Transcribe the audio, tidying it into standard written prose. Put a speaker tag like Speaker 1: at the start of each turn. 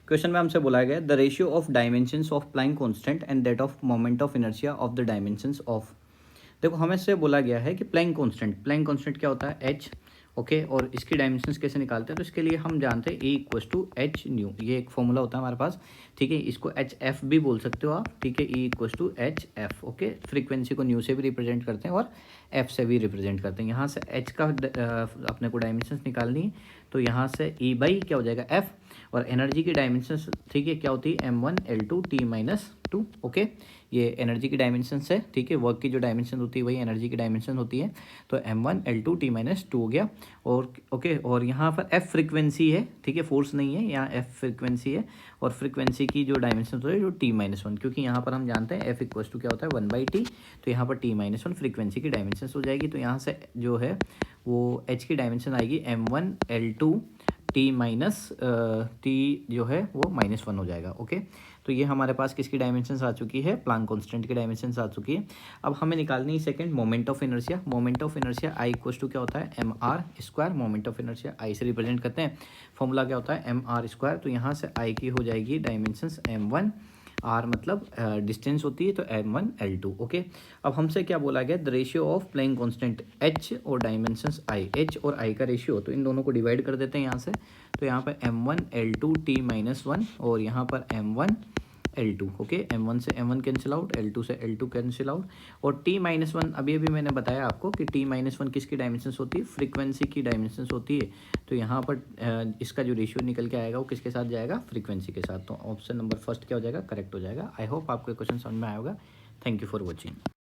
Speaker 1: Question में हमसे बोला गया the ratio of dimensions of Planck constant and that of moment of inertia of the dimensions of. देखो हमें से बोला गया है कि प्लैंक कांस्टेंट क्या होता है एच, ओके, और इसकी डायमेंशंस कैसे निकालते हैं, तो इसके लिए हम जानते हैं E equals to h nu, ये एक फॉर्मूला होता है हमारे पास, ठीक है। इसको एच एफ भी बोल सकते हो आप, ठीक है। E equals to h f, okay. Frequency को न्यू से भी रिप्रेजेंट करते हैं और एफ से भी रिप्रेजेंट करते हैं। यहाँ से एच का अपने को डायमेंशंस निकालनी है, तो यहाँ से E बाई क्या हो जाएगा एफ, और एनर्जी की डायमेंशंस, ठीक है, क्या होती है M1 L2 T-2, ओके। ये एनर्जी की डायमेंशन है, ठीक है। वर्क की जो डायमेंशन होती है वही एनर्जी की डायमेंशन होती है, तो M1 L2 T-2 हो गया। और ओके, और यहाँ पर F फ्रिक्वेंसी है, ठीक है, फोर्स नहीं है, यहाँ F फ्रिक्वेंसी है, और फ्रिक्वेंसी की जो डायमेंशन होती है जो T-1, क्योंकि यहाँ पर हम जानते हैं F इक्वस टू क्या होता है 1/T, तो यहाँ पर T-1 फ्रिक्वेंसी की डायमेंशन हो जाएगी। तो यहाँ से जो है वो H की डायमेंशन आएगी M1 L2 T जो है वो -1 हो जाएगा, ओके। तो ये हमारे पास किसकी डायमेंशंस आ चुकी है, प्लैंक कांस्टेंट की डायमेंशंस आ चुकी है। अब हमें निकालनी है second moment of inertia. Moment of inertia I equals to क्या होता है mr², मोमेंट ऑफ इनर्शिया आई से रिप्रेजेंट करते हैं। फॉर्मूला क्या होता है mr², तो यहाँ से आई की हो जाएगी डायमेंशंस m1, आर मतलब डिस्टेंस होती है, तो M1 L2, ओके। अब हमसे क्या बोला गया the ratio of Planck constant H और डायमेंशंस I, H और I का रेशियो, तो इन दोनों को डिवाइड कर देते हैं यहाँ से। तो यहाँ पर M1 L2 T-1 और यहाँ पर M1 L2, ओके। M1 से M1 कैंसिल आउट, L2 से L2 कैंसिल आउट, और T-1 अभी मैंने बताया आपको कि T-1 किसकी डायमेंशंस होती है, फ्रीक्वेंसी की डायमेंशंस होती है। तो यहाँ पर इसका जो रेशियो निकल के आएगा वो किसके साथ जाएगा, फ्रीक्वेंसी के साथ। तो ऑप्शन नंबर फर्स्ट क्या हो जाएगा, करेक्ट हो जाएगा। आई होप आपको क्वेश्चन समझ में आया होगा। Thank you for watching.